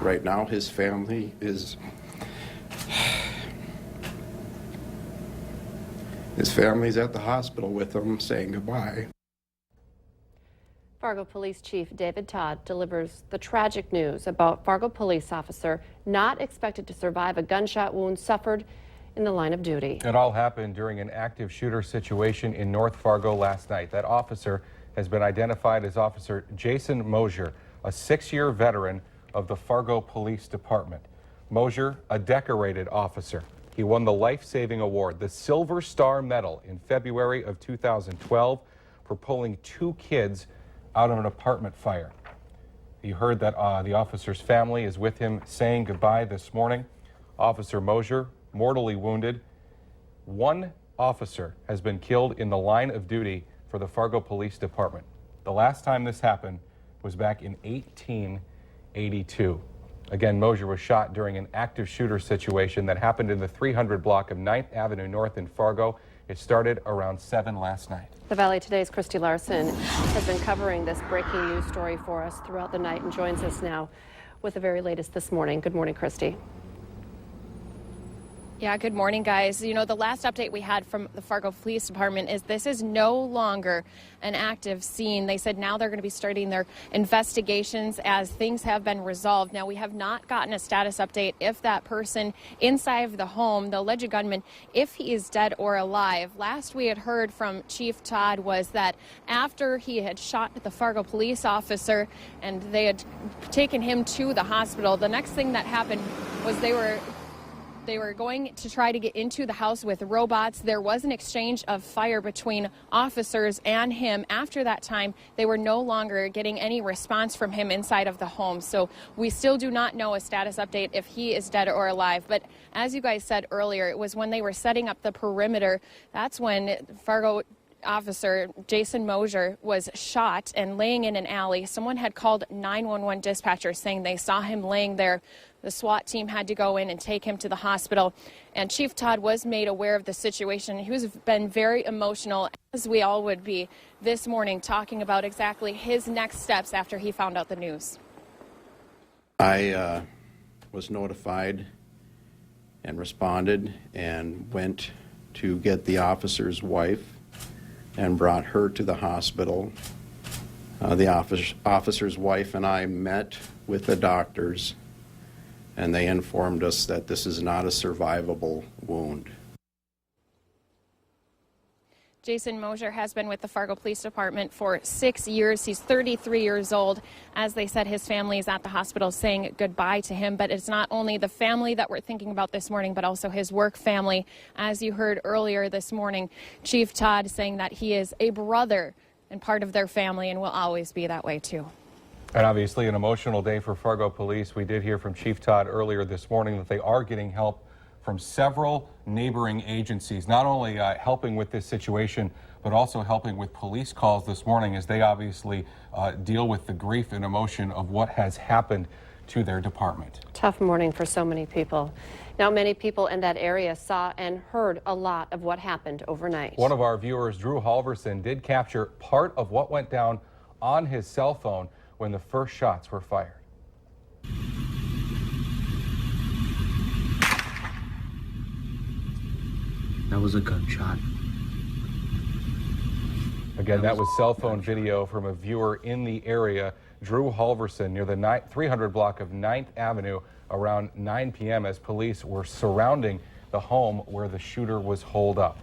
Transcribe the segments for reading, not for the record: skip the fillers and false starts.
right now his family is at the hospital with him saying goodbye. Fargo Police Chief David Todd delivers the tragic news about Fargo police officer not expected to survive a gunshot wound suffered in the line of duty. It all happened during an active shooter situation in North Fargo last night. That officer has been identified as Officer Jason Moser, a 6-year veteran of the Fargo Police Department. Moser, a decorated officer. He won the life-saving award, the Silver Star Medal, in February of 2012 for pulling 2 kids out of an apartment fire. You heard that the officer's family is with him saying goodbye this morning. Officer Moser, mortally wounded. 1 officer has been killed in the line of duty for the Fargo Police Department. The last time this happened was back in 1882. Again, Moser was shot during an active shooter situation that happened in the 300 block of 9th Avenue North in Fargo. It started around 7 last night. The Valley Today's Christy Larson has been covering this breaking news story for us throughout the night and joins us now with the very latest this morning. Good morning, Christy. Yeah, good morning, guys. You know, the last update we had from the Fargo Police Department is this is no longer an active scene. They said now they're going to be starting their investigations as things have been resolved. Now, we have not gotten a status update if that person inside of the home, the alleged gunman, if he is dead or alive. Last we had heard from Chief Todd was that after he had shot the Fargo police officer and they had taken him to the hospital, the next thing that happened was they were going to try to get into the house with robots. There was an exchange of fire between officers and him. After that time, they were no longer getting any response from him inside of the home. So we still do not know a status update if he is dead or alive. But as you guys said earlier, it was when they were setting up the perimeter. That's when Fargo officer Jason Moser was shot and laying in an alley. Someone had called 911 dispatchers saying they saw him laying there. The SWAT team had to go in and take him to the hospital. And Chief Todd was made aware of the situation. He was been very emotional, as we all would be, this morning, talking about exactly his next steps after he found out the news. I was notified and responded and went to get the officer's wife and brought her to the hospital. The officer's wife and I met with the doctors, and they informed us that this is not a survivable wound. Jason Moser has been with the Fargo Police Department for 6 years. He's 33 years old. As they said, his family is at the hospital saying goodbye to him. But it's not only the family that we're thinking about this morning, but also his work family. As you heard earlier this morning, Chief Todd saying that he is a brother and part of their family and will always be that way, too. And obviously an emotional day for Fargo Police. We did hear from Chief Todd earlier this morning that they are getting help from several neighboring agencies, not only helping with this situation, but also helping with police calls this morning as they obviously deal with the grief and emotion of what has happened to their department. Tough morning for so many people. Now, many people in that area saw and heard a lot of what happened overnight. One of our viewers, Drew Halverson, did capture part of what went down on his cell phone when the first shots were fired. That was a gunshot. Again, that was cell phone video from a viewer in the area. Drew Halverson near the 300 block of 9th Avenue around 9 p.m. as police were surrounding the home where the shooter was holed up.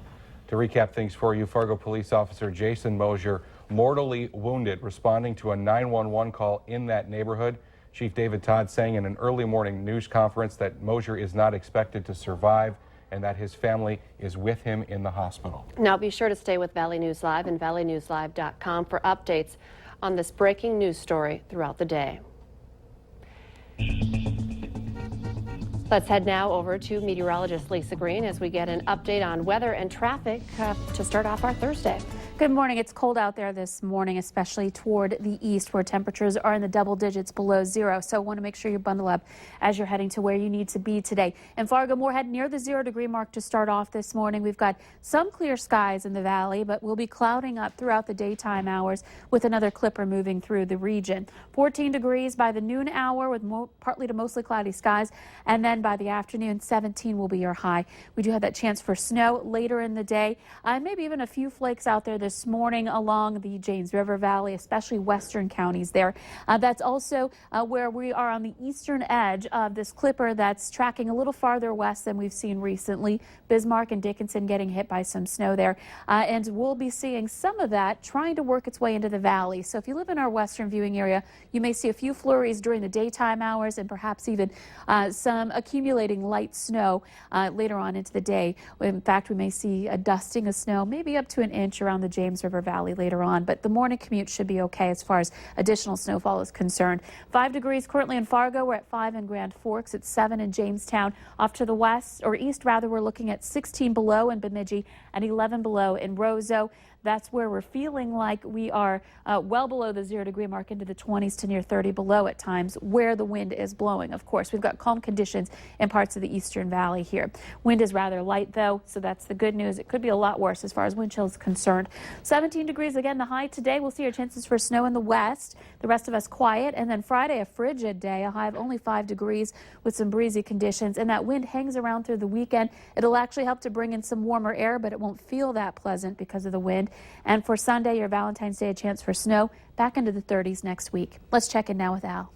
To recap things for you, Fargo police officer Jason Moser mortally wounded responding to a 911 call in that neighborhood. Chief David Todd saying in an early morning news conference that Moser is not expected to survive and that his family is with him in the hospital. Now be sure to stay with Valley News Live and valleynewslive.com for updates on this breaking news story throughout the day. Let's head now over to meteorologist Lisa Green as we get an update on weather and traffic to start off our Thursday. Good morning. It's cold out there this morning, especially toward the east where temperatures are in the double digits below zero. So want to make sure you bundle up as you're heading to where you need to be today. In Fargo, Moorhead near the 0-degree mark to start off this morning. We've got some clear skies in the valley, but we'll be clouding up throughout the daytime hours with another clipper moving through the region. 14 degrees by the noon hour with partly to mostly cloudy skies. And then by the afternoon, 17 will be your high. We do have that chance for snow later in the day. Maybe even a few flakes out there this morning along the James River Valley, especially western counties there. That's also where we are on the eastern edge of this clipper that's tracking a little farther west than we've seen recently. Bismarck and Dickinson getting hit by some snow there. And we'll be seeing some of that trying to work its way into the valley. So if you live in our western viewing area, you may see a few flurries during the daytime hours and perhaps even some accumulating light snow later on into the day. In fact, we may see a dusting of snow, maybe up to an inch around the James River Valley later on, but the morning commute should be okay as far as additional snowfall is concerned. 5 degrees currently in Fargo. We're at 5 in Grand Forks. It's 7 in Jamestown. Off to the west or east rather, we're looking at 16 below in Bemidji and 11 below in Roseau. That's where we're feeling like we are well below the 0-degree mark into the 20s to near 30 below at times where the wind is blowing. Of course, we've got calm conditions in parts of the eastern valley here. Wind is rather light though, so that's the good news. It could be a lot worse as far as wind chill is concerned. 17 degrees again, the high today. We'll see our chances for snow in the west. The rest of us quiet. And then Friday, a frigid day, a high of only 5 degrees with some breezy conditions. And that wind hangs around through the weekend. It'll actually help to bring in some warmer air, but it won't feel that pleasant because of the wind. And for Sunday, your Valentine's Day, a chance for snow back into the 30s next week. Let's check in now with Al.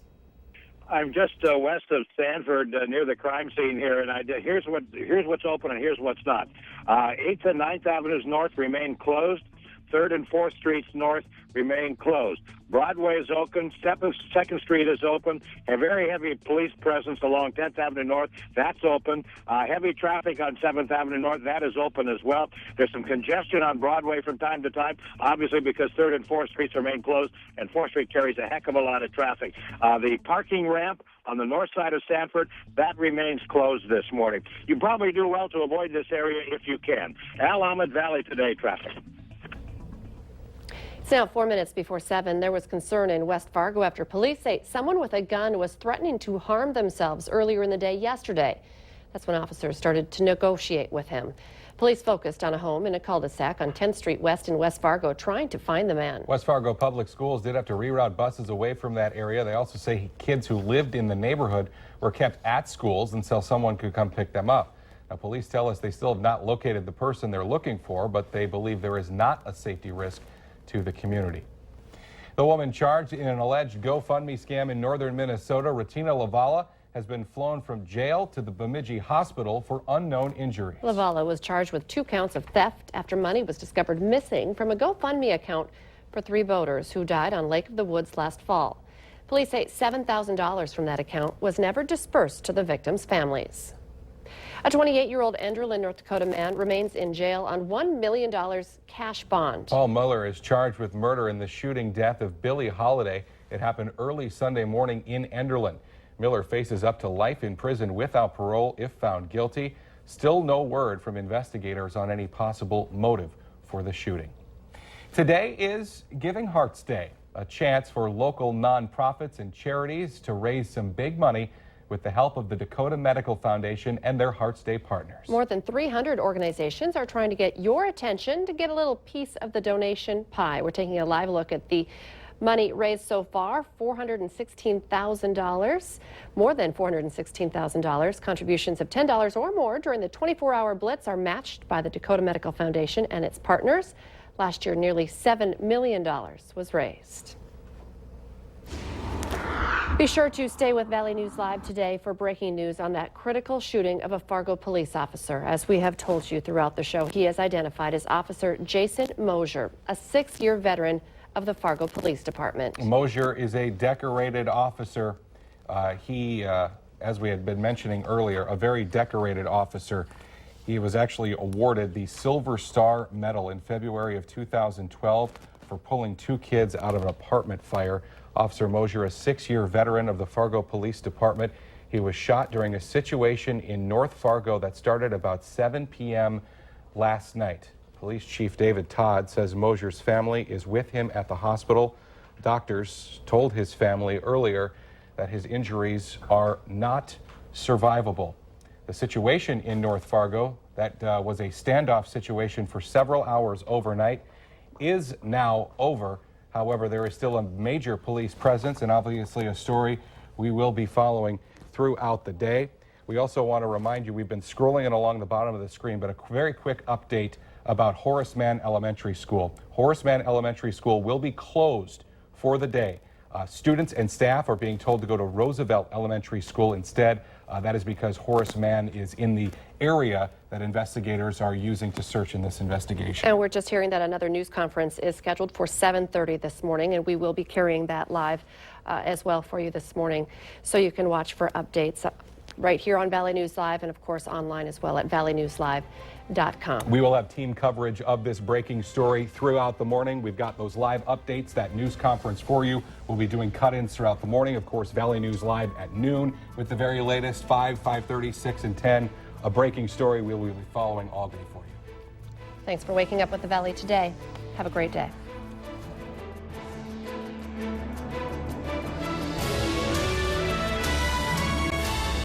I'm just west of Sanford, near the crime scene here, and here's what's open and here's what's not. 8th and 9th Avenues North remain closed. 3rd and 4th Streets North remain closed. Broadway is open. 2nd Street is open. A very heavy police presence along 10th Avenue North. That's open. Heavy traffic on 7th Avenue North. That is open as well. There's some congestion on Broadway from time to time, obviously because 3rd and 4th Streets remain closed, and 4th Street carries a heck of a lot of traffic. The parking ramp on the north side of Sanford, that remains closed this morning. You probably do well to avoid this area if you can. Al Ahmed Valley Today traffic. It's now 4 minutes before 7. There was concern in West Fargo after police say someone with a gun was threatening to harm themselves earlier in the day yesterday. That's when officers started to negotiate with him. Police focused on a home in a cul-de-sac on 10th Street West in West Fargo trying to find the man. West Fargo Public Schools did have to reroute buses away from that area. They also say kids who lived in the neighborhood were kept at schools until someone could come pick them up. Now, police tell us they still have not located the person they're looking for, but they believe there is not a safety risk to the community. The woman charged in an alleged GoFundMe scam in northern Minnesota, Retina Lavala, has been flown from jail to the Bemidji hospital for unknown injuries. Lavala was charged with 2 counts of theft after money was discovered missing from a GoFundMe account for 3 boaters who died on Lake of the Woods last fall. Police say $7,000 from that account was never dispersed to the victims' families. A 28-year-old Enderlin, North Dakota man remains in jail on $1 million cash bond. Paul Mueller is charged with murder in the shooting death of Billie Holiday. It happened early Sunday morning in Enderlin. Miller faces up to life in prison without parole if found guilty. Still no word from investigators on any possible motive for the shooting. Today is Giving Hearts Day, a chance for local nonprofits and charities to raise some big money with the help of the Dakota Medical Foundation and their Hearts Day partners. More than 300 organizations are trying to get your attention to get a little piece of the donation pie. We're taking a live look at the money raised so far, $416,000, more than $416,000. Contributions of $10 or more during the 24-hour blitz are matched by the Dakota Medical Foundation and its partners. Last year, nearly $7 million was raised. Be sure to stay with Valley News Live today for breaking news on that critical shooting of a Fargo police officer. As we have told you throughout the show, he is identified as Officer Jason Moser, a 6-year veteran of the Fargo Police Department. Moser is a decorated officer. As we had been mentioning earlier, a very decorated officer. He was actually awarded the Silver Star Medal in February of 2012 for pulling 2 kids out of an apartment fire. Officer Moser, a 6-year veteran of the Fargo Police Department. He was shot during a situation in North Fargo that started about 7 p.m. last night. Police Chief David Todd says Moser's family is with him at the hospital. Doctors told his family earlier that his injuries are not survivable. The situation in North Fargo, that was a standoff situation for several hours overnight, is now over. However, there is still a major police presence and obviously a story we will be following throughout the day. We also want to remind you, we've been scrolling it along the bottom of the screen, but a very quick update about Horace Mann Elementary School. Horace Mann Elementary School will be closed for the day. Students and staff are being told to go to Roosevelt Elementary School instead. That is because Horace Mann is in the area that investigators are using to search in this investigation. And we're just hearing that another news conference is scheduled for 7:30 this morning, and we will be carrying that live as well for you this morning, so you can watch for updates right here on Valley News Live and, of course, online as well at valleynewslive.com. We will have team coverage of this breaking story throughout the morning. We've got those live updates, that news conference for you. We'll be doing cut-ins throughout the morning. Of course, Valley News Live at noon with the very latest 5, 5:30, 6, and 10. A breaking story we will be following all day for you. Thanks for waking up with the Valley today. Have a great day.